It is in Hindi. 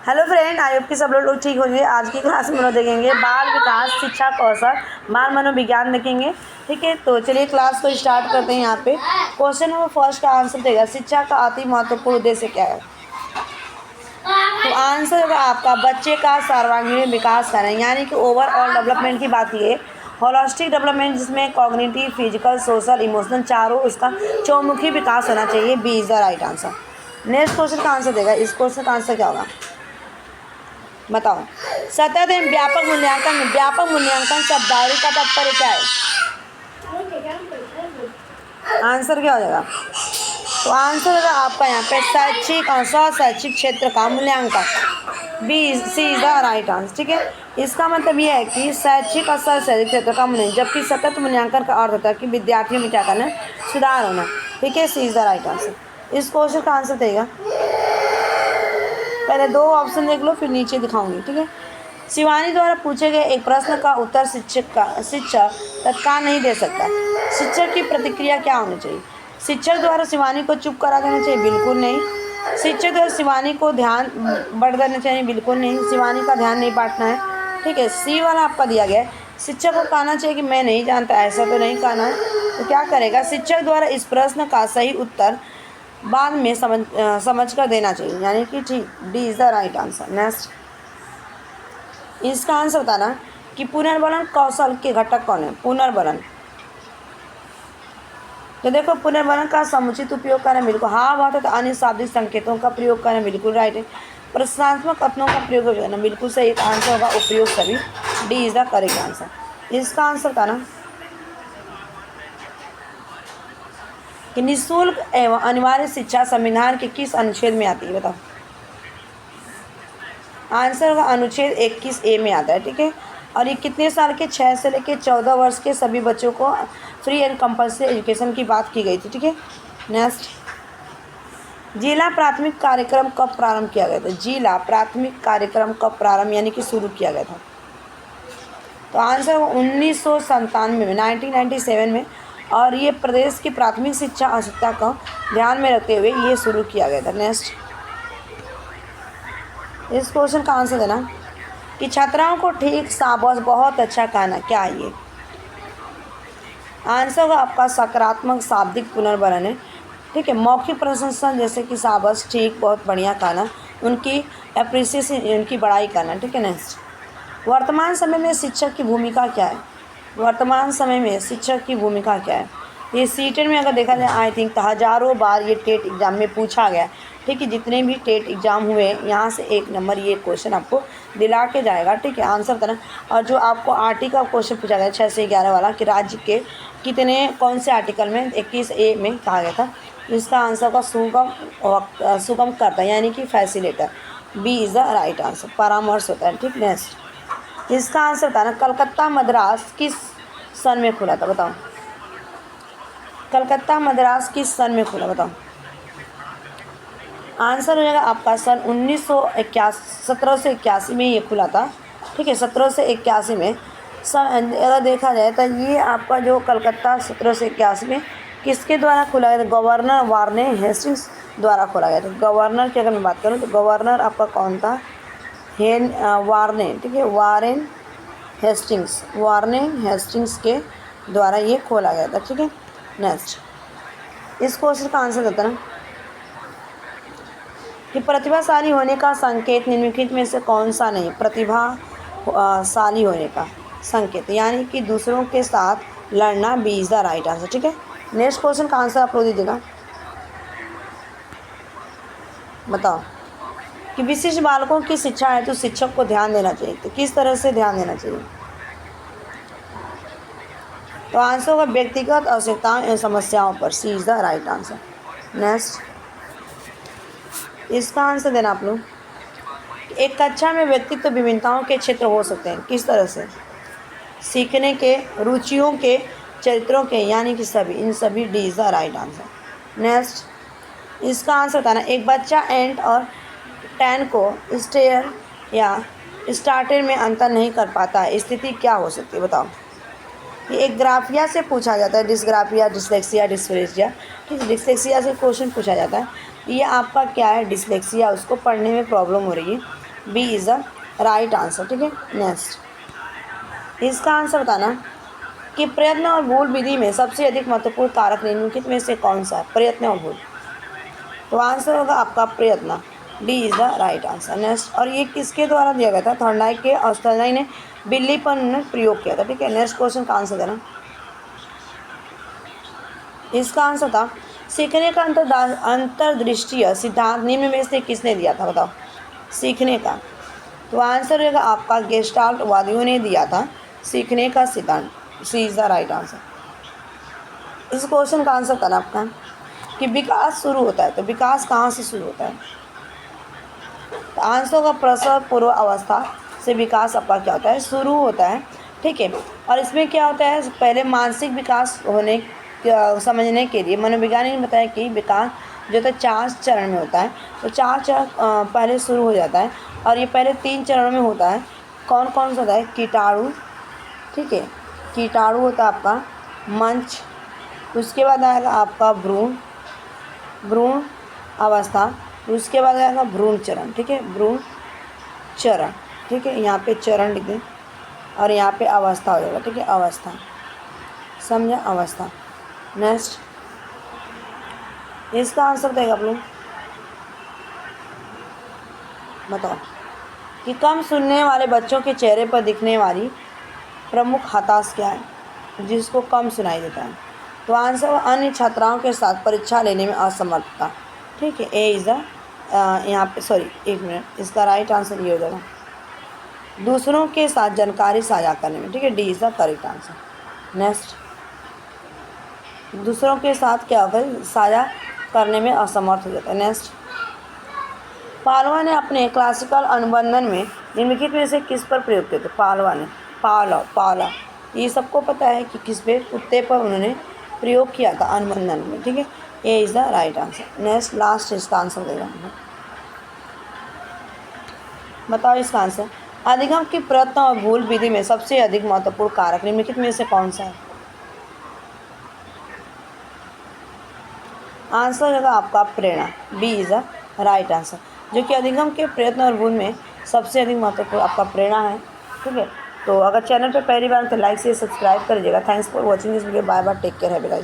हेलो फ्रेंड, आई होप कि सब लोग ठीक होंगे। आज की क्लास में हम लोग देखेंगे बाल विकास शिक्षा कौशल बाल मनोविज्ञान देखेंगे। ठीक है, तो चलिए क्लास को स्टार्ट करते हैं। यहाँ पे क्वेश्चन नंबर फर्स्ट का आंसर देगा शिक्षा का अति महत्वपूर्ण उद्देश्य क्या है। तो आंसर होगा आपका बच्चे का सर्वांगीण विकास करना, यानी कि ओवरऑल डेवलपमेंट की बात की है। होलिस्टिक डेवलपमेंट जिसमें कॉग्निटिव, फिजिकल, सोशल, इमोशनल चारों उसका चौमुखी विकास होना चाहिए। B is the right answer. Next question का आंसर देगा। इस क्वेश्चन का आंसर क्या होगा बताओ। सतत एवं व्यापक मूल्यांकन शब्दावली का तात्पर्य क्या है। आंसर क्या हो जाएगा। तो आंसर होगा आपका यहाँ पे शैक्षिक और शैक्षिक क्षेत्र का मूल्यांकन। B C is the right answer. ठीक है, इसका मतलब ये है कि शैक्षिक और शैक्षिक क्षेत्र का मूल्यांकन, जबकि सतत मूल्यांकन का अर्थ होता है कि विद्यार्थियों में क्या करना, सुधार होना। ठीक है, सी इज द राइट आंसर। इस क्वेश्चन का आंसर देगा, पहले दो ऑप्शन देख लो फिर नीचे दिखाऊंगी। ठीक है, शिवानी द्वारा पूछे गए एक प्रश्न का उत्तर शिक्षक तत्काल नहीं दे सकता। शिक्षक की प्रतिक्रिया क्या होनी चाहिए। शिक्षक द्वारा शिवानी को चुप करा देना चाहिए, बिल्कुल नहीं। शिक्षक द्वारा शिवानी को ध्यान बढ़ देना चाहिए, बिल्कुल नहीं। शिवानी का ध्यान नहीं बांटना है। ठीक है, सी वाला आपका दिया गया है। शिक्षक को कहना चाहिए कि मैं नहीं जानता, ऐसा तो नहीं कहना है। तो क्या करेगा, शिक्षक द्वारा इस प्रश्न का सही उत्तर बाद में समझ कर देना चाहिए, यानी कि ठीक, D is the right answer. Next, इसका आंसर बताना कि पुनर्वलन कौशल के घटक कौन है। पुनर्वलन, तो देखो पुनर्वलन का समुचित उपयोग करना, बिल्कुल हाँ बात है। तो अन्य शाब्दिक संकेतों का प्रयोग करना, बिल्कुल राइट है। प्रश्नात्मक कथनों का प्रयोग करना, बिल्कुल सही आंसर होगा उपयोग सभी। D is the correct answer. इसका आंसर बताना कि निःशुल्क एवं अनिवार्य शिक्षा संविधान के किस अनुच्छेद में आती है, बताओ। आंसर होगा अनुच्छेद 21A में आता है। ठीक है, और ये कितने साल के, 6 से लेकर 14 वर्ष के सभी बच्चों को फ्री एंड कंपल्सरी एजुकेशन की बात की गई थी। ठीक है, नेक्स्ट, जिला प्राथमिक कार्यक्रम कब प्रारंभ किया गया था। जिला प्राथमिक कार्यक्रम कब प्रारंभ यानी कि शुरू किया गया था। तो आंसर 1997 में, 1997 में, और ये प्रदेश की प्राथमिक शिक्षा आवश्यकता को ध्यान में रखते हुए ये शुरू किया गया था। नेक्स्ट, इस क्वेश्चन का आंसर देना कि छात्राओं को ठीक, शाबाश, बहुत अच्छा कहना क्या है ये। आंसर होगा आपका सकारात्मक शाब्दिक पुनर्वलन है। ठीक है, मौखिक प्रशंसा जैसे कि शाबाश, ठीक, बहुत बढ़िया कहना, उनकी एप्रिसिएशन, उनकी बड़ाई करना। ठीक है, नेक्स्ट, वर्तमान समय में शिक्षक की भूमिका क्या है। वर्तमान समय में शिक्षक की भूमिका क्या है। ये सीटेट में अगर देखा जाए, आई थिंक हज़ारों बार ये टेट एग्ज़ाम में पूछा गया। ठीक है, जितने भी टेट एग्ज़ाम हुए यहाँ से 1 नंबर ये क्वेश्चन आपको दिला के जाएगा। ठीक है, आंसर करना। और जो आपको आर्टिकल का क्वेश्चन पूछा गया 6 से 11 वाला कि राज्य के कितने, कौन से आर्टिकल में 21A में कहा गया था, इसका आंसर का सुगम करता, यानी कि facilitator. B is the right answer, परामर्श होता है। ठीक, नेक्स्ट, इसका आंसर बताना कलकत्ता मद्रास किस सन में खुला था, बताओ। कलकत्ता मद्रास किस सन में खुला, बताओ। आंसर हो जाएगा आपका सन 1781 में ये खुला था। ठीक है, 1781 में। अगर देखा जाए तो ये आपका जो कलकत्ता 1781 में किसके द्वारा खोला गया था, गवर्नर वारेन हेस्टिंग्स द्वारा खोला गया था। गवर्नर की अगर मैं बात करूँ तो गवर्नर आपका कौन था, वारेन। ठीक है, वारेन हेस्टिंग्स के द्वारा ये खोला गया था। ठीक है, नेक्स्ट, इस क्वेश्चन का आंसर देता ना कि प्रतिभाशाली होने का संकेत निम्नलिखित में से कौन सा नहीं। प्रतिभाशाली होने का संकेत यानी कि दूसरों के साथ लड़ना, B is the right answer. ठीक है, नेक्स्ट क्वेश्चन का आंसर आप लोग दीजिएगा, बताओ कि विशिष्ट बालकों की शिक्षा है तो शिक्षक को ध्यान देना चाहिए। तो किस तरह से ध्यान देना चाहिए। तो आंसर होगा व्यक्तिगत आवश्यकताओं एवं समस्याओं पर। C is the right answer. Next, इसका आंसर देना आप लोग, एक कक्षा में व्यक्तित्व विभिन्नताओं के क्षेत्र हो सकते हैं, किस तरह से। सीखने के, रुचियों के, चरित्रों के, यानी कि सभी, इन सभी। D is the right answer. Next, इसका आंसर बताना एक बच्चा एंट और टैन को स्टेयर या स्टार्टर में अंतर नहीं कर पाता, स्थिति क्या हो सकती है, बताओ। ये एक ग्राफिया से पूछा जाता है, डिस्ग्राफिया, डिसलेक्सिया, डिस्फेरेसिया। ठीक है, डिसलेक्सिया से क्वेश्चन पूछा जाता है। ये आपका क्या है, डिसलेक्सिया, उसको पढ़ने में प्रॉब्लम हो रही है। B is the right answer. ठीक है, नेक्स्ट इसका आंसर बताना कि प्रयत्न और भूल विधि में सबसे अधिक महत्वपूर्ण कारक निम्नलिखित में से कौन सा है? प्रयत्न और भूल, तो आंसर होगा आपका प्रयत्न, D is the right answer. Next, और ये किसके द्वारा दिया गया था? थॉर्नडाइक के, और थॉर्नडाइक ने बिल्ली पर उन्होंने प्रयोग किया था। ठीक है, नेक्स्ट क्वेश्चन का आंसर देना। इसका आंसर था सीखने का अंतर्दृष्टीय सिद्धांत निम्न में से किसने दिया था? बताओ, सीखने का, तो आंसर होगा आपका गेस्टाल्ट वादियों ने दिया था सीखने का सिद्धांत, सी इज़ द राइट आंसर। इस क्वेश्चन का आंसर करना आपका कि विकास शुरू होता है, तो विकास कहाँ से शुरू होता है? तो आंसर होगा प्रसव पूर्व अवस्था से विकास आपका क्या होता है? शुरू होता है। ठीक है, और इसमें क्या होता है? पहले मानसिक विकास होने समझने के लिए मनोवैज्ञानिक ने बताया कि विकास जो होता है 4 चरण में होता है। तो 4 चरण पहले शुरू हो जाता है, और ये पहले 3 चरणों में होता है। कौन कौन सा होता है? कीटाणु, ठीक है, कीटाणु होता है आपका मंच, उसके बाद आएगा आपका भ्रूण अवस्था, उसके बाद आएगा भ्रूण चरण। ठीक है, भ्रूण चरण, ठीक है, यहाँ पे चरण लिख दें, और यहाँ पे अवस्था हो जाएगा। ठीक है, अवस्था, समझा, अवस्था। नेक्स्ट इसका आंसर देगा आप लोग, बताओ कि कम सुनने वाले बच्चों के चेहरे पर दिखने वाली प्रमुख हताश क्या है? जिसको कम सुनाई देता है, तो आंसर अन्य छात्राओं के साथ परीक्षा लेने में असमर्थता। ठीक है, ए इज़ द यहाँ पे, सॉरी एक मिनट, इसका राइट आंसर ये हो जाएगा दूसरों के साथ जानकारी साझा करने में। ठीक है, D is the correct answer. Next, दूसरों के साथ क्या होगा? साझा करने में असमर्थ हो जाता है। नेक्स्ट, पालवा ने अपने क्लासिकल अनुबंधन में निम्नलिखित में से किस पर प्रयोग किया? तो पालवा ने, पाला, ये सबको पता है कि किस पे? कुत्ते पर उन्होंने प्रयोग किया था अनुबंधन में। ठीक है, A is the right answer. Next, last इसका आंसर देगा, बताओ इसका आंसर। अधिगम की प्रयत्न और भूल विधि में सबसे अधिक महत्वपूर्ण कारक निम्नलिखित में से कौन सा है? आंसर होगा आपका प्रेरणा, B is the right answer, जो कि अधिगम के प्रयत्न और भूल में सबसे अधिक महत्वपूर्ण आपका प्रेरणा है। ठीक है, तो अगर चैनल पर पहली बार तो लाइक से सब्सक्राइब कर लीजिएगा। Thanks for watching this video, bye bye, take care, have a nice day.